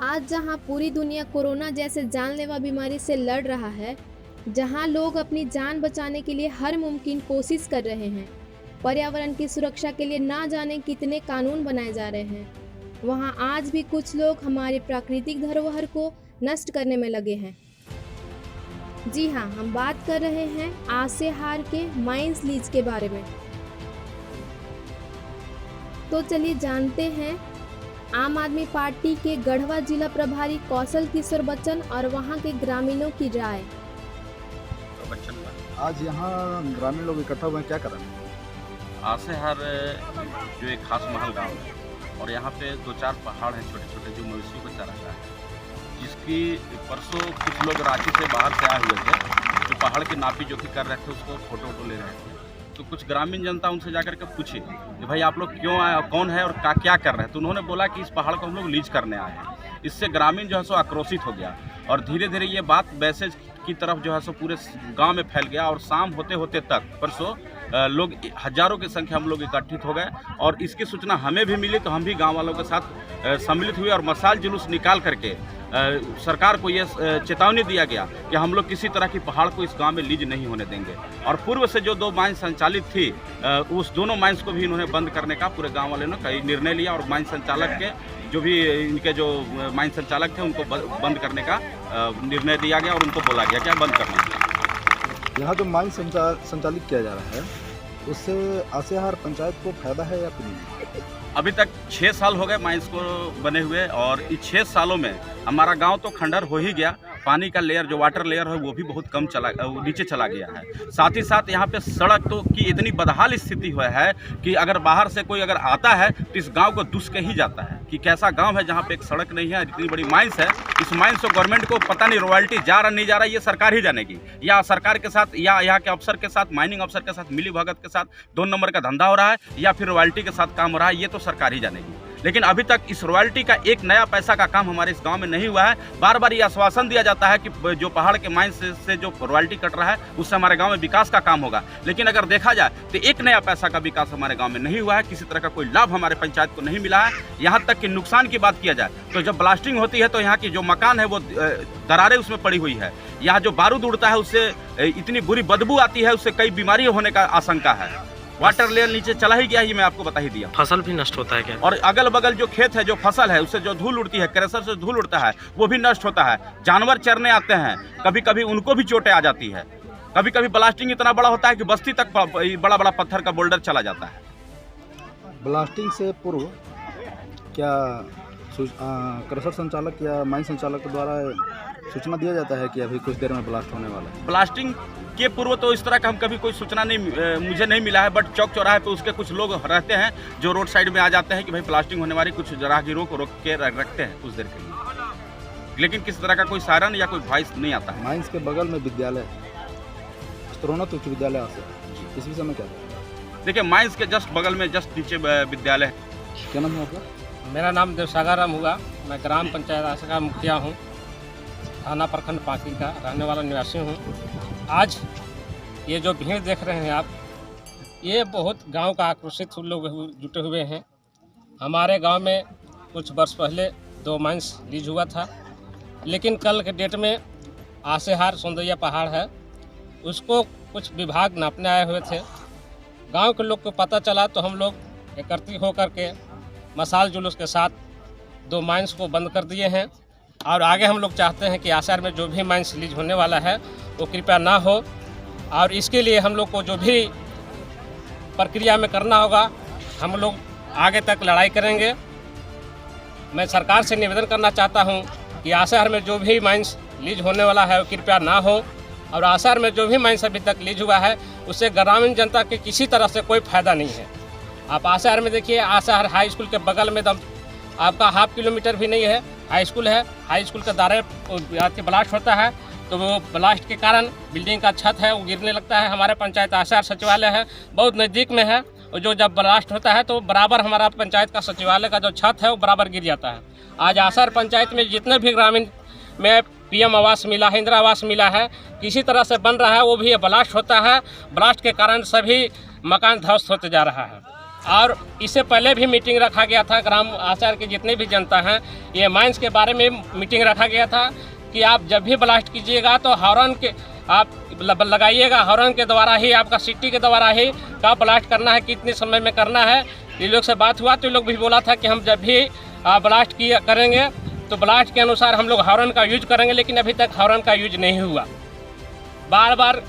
आज जहां पूरी दुनिया कोरोना जैसे जानलेवा बीमारी से लड़ रहा है, जहां लोग अपनी जान बचाने के लिए हर मुमकिन कोशिश कर रहे हैं, पर्यावरण की सुरक्षा के लिए ना जाने कितने कानून बनाए जा रहे हैं, वहां आज भी कुछ लोग हमारे प्राकृतिक धरोहर को नष्ट करने में लगे हैं। जी हाँ, हम बात कर रहे हैं आसेहार के माइंस लीज के बारे में। तो चलिए जानते हैं आम आदमी पार्टी के गढ़वा जिला प्रभारी कौशल किशोर बच्चन और वहां के ग्रामीणों की राय। आज यहाँ ग्रामीण लोग इकट्ठा हुए हैं, क्या कर रहे हैं? आसेहार जो एक खास महल गांव है और यहाँ पे 2-4 पहाड़ हैं छोटे छोटे जो मवेशियों को चराता है, जिसकी परसों कुछ लोग रांची से बाहर से आए हुए थे जो पहाड़ की नापी जोखी कर रहे थे, उसको फोटो ले रहे थे। तो कुछ ग्रामीण जनता उनसे जाकर के पूछे कि भाई आप लोग क्यों आए, कौन है और क्या कर रहे हैं। तो उन्होंने बोला कि इस पहाड़ को हम लोग लीज करने आए हैं। इससे ग्रामीण जो है सो आक्रोशित हो गया और धीरे धीरे ये बात मैसेज की तरफ जो है सो पूरे गांव में फैल गया और शाम होते होते तक परसों लोग हजारों की संख्या हम लोग इकट्ठित हो गए और इसकी सूचना हमें भी मिली तो हम भी गांव वालों के साथ सम्मिलित हुए और मशाल जुलूस निकाल करके सरकार को ये चेतावनी दिया गया कि हम लोग किसी तरह की पहाड़ को इस गांव में लीज नहीं होने देंगे। और पूर्व से जो 2 माइंस संचालित थी उस दोनों माइंस को भी इन्होंने बंद करने का पूरे गांव वालों ने कई निर्णय लिया और माइंस संचालक के जो भी इनके जो माइंस संचालक थे उनको बंद करने का निर्णय दिया गया और उनको बोला गया कि बंद करना। यहाँ जो माइंस संचालित किया जा रहा है उससे आसेहार पंचायत को फायदा है या फिर नहीं? अभी तक 6 साल हो गए माइंस को बने हुए और इस 6 सालों में हमारा गांव तो खंडहर हो ही गया। पानी का लेयर जो वाटर लेयर है वो भी बहुत कम नीचे चला गया है। साथ ही साथ यहाँ पे सड़क तो की इतनी बदहाल स्थिति हुआ है कि अगर बाहर से कोई अगर आता है तो इस गांव को दुस के ही जाता है कि कैसा गांव है जहाँ पे एक सड़क नहीं है। इतनी बड़ी माइंस है, इस माइंस को गवर्नमेंट को पता नहीं रॉयल्टी जा रहा नहीं जा रहा, ये सरकार ही जानेगी या सरकार के साथ या यहाँ के अफसर के साथ माइनिंग अफसर के साथ मिली भगत के साथ 2 नंबर का धंधा हो रहा है या फिर रॉयल्टी के साथ काम हो रहा है, ये तो सरकार ही जानेगी। लेकिन अभी तक इस रॉयल्टी का एक नया पैसा का काम हमारे इस गांव में नहीं हुआ है। बार बार ये आश्वासन दिया जाता है कि जो पहाड़ के माइंस से जो रॉयल्टी कट रहा है उससे हमारे गांव में विकास का काम होगा, लेकिन अगर देखा जाए तो एक नया पैसा का विकास हमारे गांव में नहीं हुआ है। किसी तरह का कोई लाभ हमारे पंचायत को नहीं मिला है। यहाँ तक कि नुकसान की बात किया जाए तो जब ब्लास्टिंग होती है तो यहाँ की जो मकान है वो दरारें उसमें पड़ी हुई है। यहाँ जो बारूद उड़ता है उससे इतनी बुरी बदबू आती है, उससे कई बीमारियाँ होने का आशंका है। वाटर लेयर नीचे चला ही गया, ये मैं आपको बता ही दिया। फसल भी नष्ट होता है क्या? और अगल बगल जो खेत है, जो फसल है, उससे जो धूल उड़ती है, क्रेशर से धूल उड़ता है, वो भी नष्ट होता है। जानवर चरने आते हैं, कभी कभी उनको भी चोटें आ जाती है। कभी कभी ब्लास्टिंग इतना बड़ा होता है कि बस्ती तक बड़ा बड़ा पत्थर का बोल्डर चला जाता है। ब्लास्टिंग से पूर्व क्या क्रशर संचालक या माइन संचालक के द्वारा सूचना दिया जाता है कि अभी कुछ देर में ब्लास्ट होने वाला है? ब्लास्टिंग के पूर्व तो इस तरह का हम कभी कोई सूचना मुझे नहीं मिला है, बट चौक चौराहे पे उसके कुछ लोग रहते हैं जो रोड साइड में आ जाते हैं कि भाई ब्लास्टिंग होने वाली, कुछ राहगीरों को रोक के रखते हैं कुछ देर के लिए, लेकिन किसी तरह का कोई सायरन या कोई वॉइस नहीं आता है। माइंस के बगल में विद्यालय स्तरोन्नत उच्च विद्यालय इस विषय में क्या? देखिए, माइंस के जस्ट बगल में जस्ट नीचे विद्यालय है। क्या नाम है आपका? मेरा नाम देवसागर राम हुआ। मैं ग्राम पंचायत आसेहार मुखिया हूँ, थाना प्रखंड पांकी का रहने वाला निवासी हूँ। आज ये जो भीड़ देख रहे हैं आप, ये बहुत गांव का आक्रोशित लोग जुटे हुए हैं। हमारे गांव में कुछ वर्ष पहले 2 माइंस लीज हुआ था, लेकिन कल के डेट में आसेहार सौंदर्या पहाड़ है, उसको कुछ विभाग नापने आए हुए थे। गांव के लोग को पता चला तो हम लोग एकत्रित होकर के मशाल जुलूस के साथ 2 माइंस को बंद कर दिए हैं। और आगे हम लोग चाहते हैं कि आसेहार में जो भी माइंस लीज होने वाला है वो कृपया ना हो, और इसके लिए हम लोग को जो भी प्रक्रिया में करना होगा हम लोग आगे तक लड़ाई करेंगे। मैं सरकार से निवेदन करना चाहता हूं कि आसेहार में जो भी माइंस लीज होने वाला है वो कृपया ना हो, और आसेहार में जो भी माइंस अभी तक लीज हुआ है उससे ग्रामीण जनता के किसी तरह से कोई फ़ायदा नहीं है। आप आसेहार में देखिए, आसेहार हाई स्कूल के बगल में एकदम आपका 1/2 किलोमीटर भी नहीं है हाई स्कूल है। हाई स्कूल का दायरे ब्लास्ट होता है तो वो ब्लास्ट के कारण बिल्डिंग का छत है वो गिरने लगता है। हमारे पंचायत आसेहार सचिवालय है बहुत नज़दीक में है, और जो जब ब्लास्ट होता है तो बराबर हमारा पंचायत का सचिवालय का जो छत है वो बराबर गिर जाता है। आज आसेहार पंचायत में जितने भी ग्रामीण में PM आवास मिला है, इंदिरा आवास मिला है, किसी तरह से बन रहा है, वो भी ब्लास्ट होता है। ब्लास्ट के कारण सभी मकान ध्वस्त होते जा रहा है। और इससे पहले भी मीटिंग रखा गया था। ग्राम आचार के जितने भी जनता हैं, ये माइंस के बारे में मीटिंग रखा गया था कि आप जब भी ब्लास्ट कीजिएगा तो हॉर्न के आप लगाइएगा, हॉर्न के द्वारा ही, आपका सिटी के द्वारा ही का ब्लास्ट करना है, कितने समय में करना है। ये लोग से बात हुआ तो ये लोग भी बोला था कि हम जब भी ब्लास्ट करेंगे तो ब्लास्ट के अनुसार हम लोग हॉर्न का यूज करेंगे, लेकिन अभी तक हॉर्न का यूज नहीं हुआ। बार बार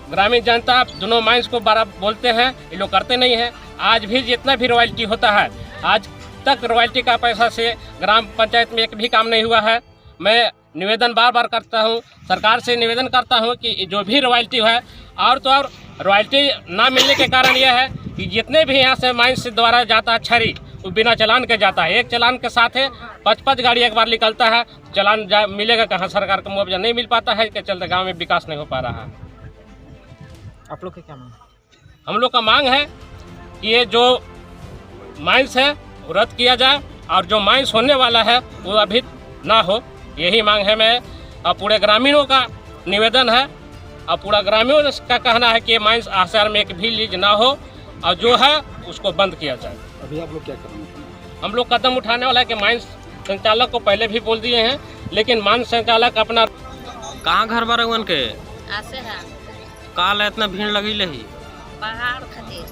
ग्रामीण जनता दोनों माइंस को बार बोलते हैं, ये लोग करते नहीं हैं। आज भी जितना भी रॉयल्टी होता है, आज तक रॉयल्टी का पैसा से ग्राम पंचायत में एक भी काम नहीं हुआ है। मैं निवेदन बार बार करता हूँ, सरकार से निवेदन करता हूँ कि जो भी रॉयल्टी है, और तो और रॉयल्टी ना मिलने के कारण यह है कि जितने भी यहाँ से माइंस द्वारा जाता है छड़ी, वो बिना चालान के जाता है। एक चालान के साथ है 5-5 गाड़ी एक बार निकलता है, चालान मिलेगा कहाँ? सरकार का मुआवजा नहीं मिल पाता है, इसके चलते गाँव में विकास नहीं हो पा रहा है। आप लोग का क्या मांग? हम लोग का मांग है कि ये जो माइंस है वो रद्द किया जाए, और जो माइंस होने वाला है वो अभी ना हो, यही मांग है। मैं और पूरे ग्रामीणों का निवेदन है, और पूरा ग्रामीणों का कहना है कि माइंस आसार में एक भी लीज ना हो, और जो है उसको बंद किया जाए। अभी आप लोग क्या कर रहे हैं? हम लोग कदम उठाने वाला है कि माइंस संचालक को पहले भी बोल दिए हैं, लेकिन माइंस संचालक अपना कहाँ घर बार के आसे है काल इतना भीड़ लगी लही पहाड़ खातिर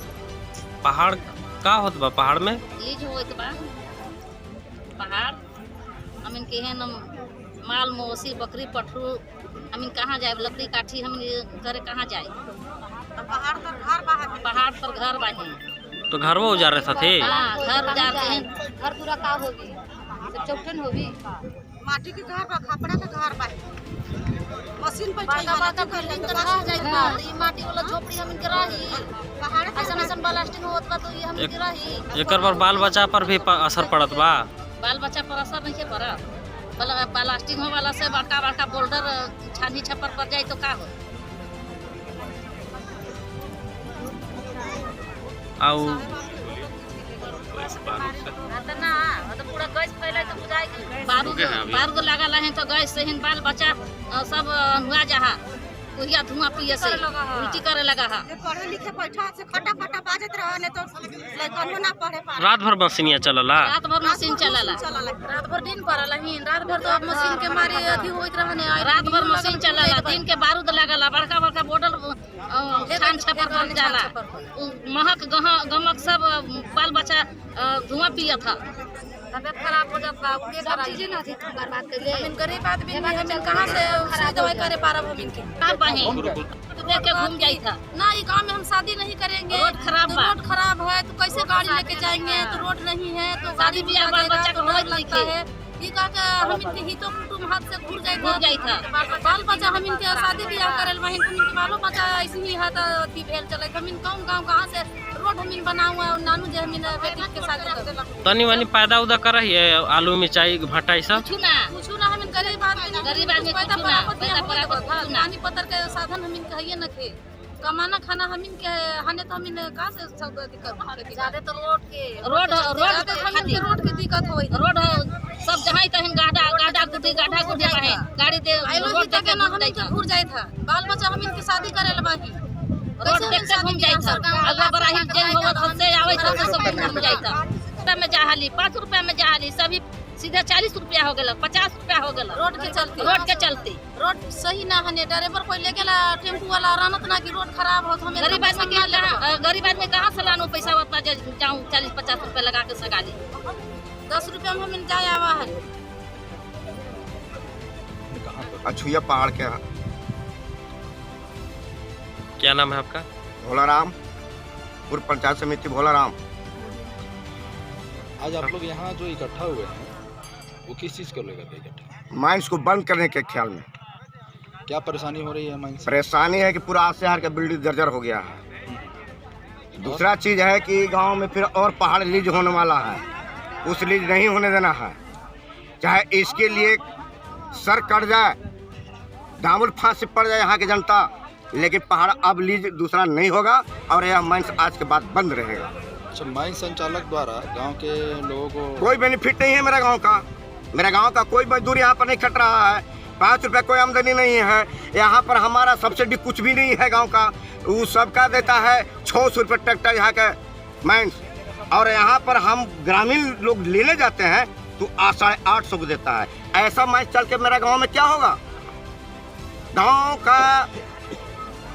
पहाड़ का होत बा? पहाड़ में लीज होत बा। पहाड़ हमिन के हैं माल मौसी बकरी पठरू, हमिन कहाँ जाए? लकड़ी काठी हम करे कहाँ जाए? पहाड़ पर घर बाही तो घर वो उजारे साथे। हाँ, घर उजाड़ के हैं। घर पूरा का होगी, सब चौटन होगी। माटी के घर बा, खपड़ा के घर बा, मशीन पे बड़का बड़का बिल्डिंग तो रह जाए बा, ई माटी वाला झोपड़ी हमिन के रही। पहाड़ ऐसा ब्लास्टिंग होत बा तो ये हमिन के रही। एकर पर बाल बच्चा पर भी असर पड़त बा। बाल बच्चा पर असर नहीं पड़ा। ब्लास्टिंग हो वाला से बड़का बड़का बोल्डर छानी छप्पर पर जाए तो का हो? आउ तो पूरा गैस फैले तो बुझाएगी। बारूद लगा है तो गैस से बाल बच्चा सब हुआ जहा वही धुआं पिए से उल्टी करे लगा है। पढ़े लिखे बैठा से खटा खटा बाजत रहा ने तो लड़कन ना पढ़े पा। रात भर मशीनिया चलला। रात भर मशीन चलला, रात भर दिन पड़ला ही, रात भर तो मशीन के मारे अथी होइत रहने। रात भर मशीन चलला, दिन के बारूद लगला, बड़का बड़का बोतल छान छपर बन जाला, महक गमक सब बाल बच्चा धुआं पिया था। तबियत खराब हो जाता, उठे सब चीजें ना थी बर्बाद कर ले। हम गरीब आदमी हम कहां से दवाई करे पारब? हम इनके आप बहिन तो देख के घूम जाई था ना। ये गांव में हम शादी नहीं करेंगे, रोड खराब बा। रोड खराब है तो कैसे गाड़ी लेके जाएंगे? तो रोड नहीं है तो शादी ब्याह बाल बच्चा को रोज लगता है। ये का के हम इनके ही तो कुटुम हाथ से घूर जाई था। बाल बच्चा हम इनके शादी ब्याह करल बहिन, हम इनके बालो बच्चा ऐसे ही है तो अथी भेल चले। हम इन गांव कहां से रोड हम इन बनाऊं है? नानू जे हम बेटी के शादी कर तनी वानी पैदा उदा कर रही है, आलू मिर्चाई भाटा सब कुछ ना हम गरीब आदमी पानी पत्थर के साधन हम इनके है न खे कमाना खाना हम इनके हने तो हम इन कहां से सब दिक्कत ज्यादा तो रोड के दिक्कत होई। रोड सब जहां तहन गाढ़ा गुड्डी रहे गाड़ी दे रोड तक ना हम इनके घूर जाई था। बाल बच्चा हम इनके शादी करे ल बाही रोड देख के घूम जाई था। अगर बराही जेल होत हमसे आवे था तो सब घूम जाई था। रुपया में जहाली 5 रुपया में जहाली सभी सीधे 40 रुपया हो गया, 50 रुपया हो गया। रोड के चलते रोड सही ना हने। ड्राइवर कोई ले गेला टेम्पू वाला रानत ना कि रोड खराब हो। हम गरीब आदमी कहां से लानो पैसा उतना जाऊं 40-50 रुपया लगा के सगाली 10 रुपया में हम जाए आवा है। अछुया पहाड़ के क्या नाम है आपका? भोलाराम, पूर्व पंचायत समिति भोलाराम। आज आप लोग यहाँ जो इकट्ठा हुए हैं वो किस चीज़ को लेकर के इकट्ठा? माइंस को बंद करने के ख्याल में। क्या परेशानी हो रही है माइंस? परेशानी है कि पूरा शहर का बिल्डिंग जर्जर हो गया है। दूसरा चीज़ है कि गांव में फिर और पहाड़ लीज होने वाला है, उस लीज नहीं होने देना है। चाहे इसके लिए सर कट जाए, दामुल फांसी पड़ जाए यहाँ की जनता, लेकिन पहाड़ अब लीज दूसरा नहीं होगा और यह माइंस आज के बाद बंद रहेगा। अच्छा, माइंस संचालक द्वारा गांव के लोगों को कोई बेनिफिट नहीं है मेरा गांव का कोई मजदूर यहाँ पर नहीं कट रहा है। 5 रुपये कोई आमदनी नहीं है यहाँ पर। हमारा सब्सिडी कुछ भी नहीं है गांव का। वो सबका देता है 600 रुपये ट्रैक्टर यहाँ का माइंस। और यहाँ पर हम ग्रामीण लोग लेने जाते हैं तो 850 को देता है। ऐसा मैच चल के मेरा गांव में क्या होगा? गांव का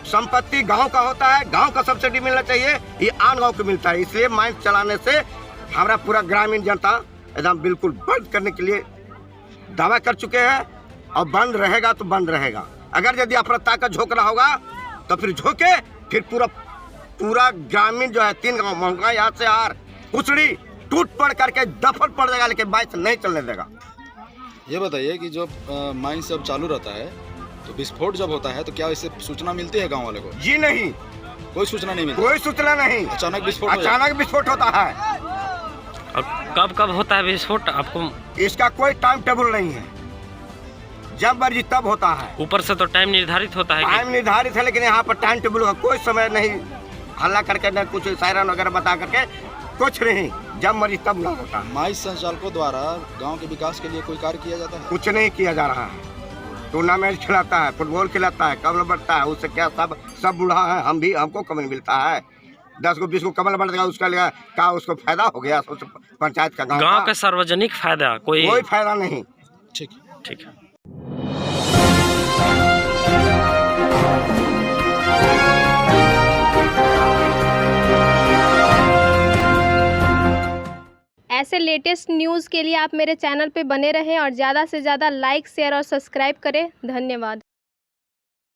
संपत्ति गांव का होता है, गांव का सब्सिडी मिलना चाहिए, ये आन गांव को मिलता है। इसलिए माइंस चलाने से हमारा पूरा ग्रामीण जनता एकदम बिल्कुल बंद करने के लिए दावा कर चुके हैं और बंद रहेगा तो बंद रहेगा। अगर यदि अपराधता का झोंकना होगा तो फिर झोंके, फिर पूरा ग्रामीण जो है 3 गाँव महंगा यहाँ से हार कुचड़ी टूट पड़ करके दफन पड़ जाएगा, लेकिन बाइक नहीं चलने देगा। ये बताइए कि जब माइंस जब चालू रहता है तो विस्फोट जब होता है तो क्या इससे सूचना मिलती है गांव वाले को? जी नहीं, कोई सूचना नहीं मिलती। कोई सूचना नहीं। अचानक विस्फोट होता है। और कब कब होता है विस्फोट आपको? इसका कोई टाइम टेबल नहीं है, जब मर्जी तब होता है। ऊपर से तो टाइम निर्धारित होता है? टाइम निर्धारित है, लेकिन यहाँ पर टाइम टेबल का कोई समय नहीं, हल्ला करके न कुछ सायरन वगैरह बता करके कुछ नहीं, जब मर्जी तब ना होता है। माइंस संचालकों द्वारा गांव के विकास के लिए कोई कार्य किया जाता है? कुछ नहीं किया जा रहा है। टूर्नामेंट खिलाता है, फुटबॉल खिलाता है, कमल बढ़ता है, उससे क्या सब बूढ़ा है, हमको कमल मिलता है। 10 को 20 को कमल बढ़ गया, उसका लिया क्या उसको फायदा हो गया? पंचायत का गांव का सार्वजनिक फायदा कोई फायदा नहीं। ठीक है। ऐसे लेटेस्ट न्यूज़ के लिए आप मेरे चैनल पे बने रहें और ज़्यादा से ज़्यादा लाइक, शेयर और सब्सक्राइब करें। धन्यवाद।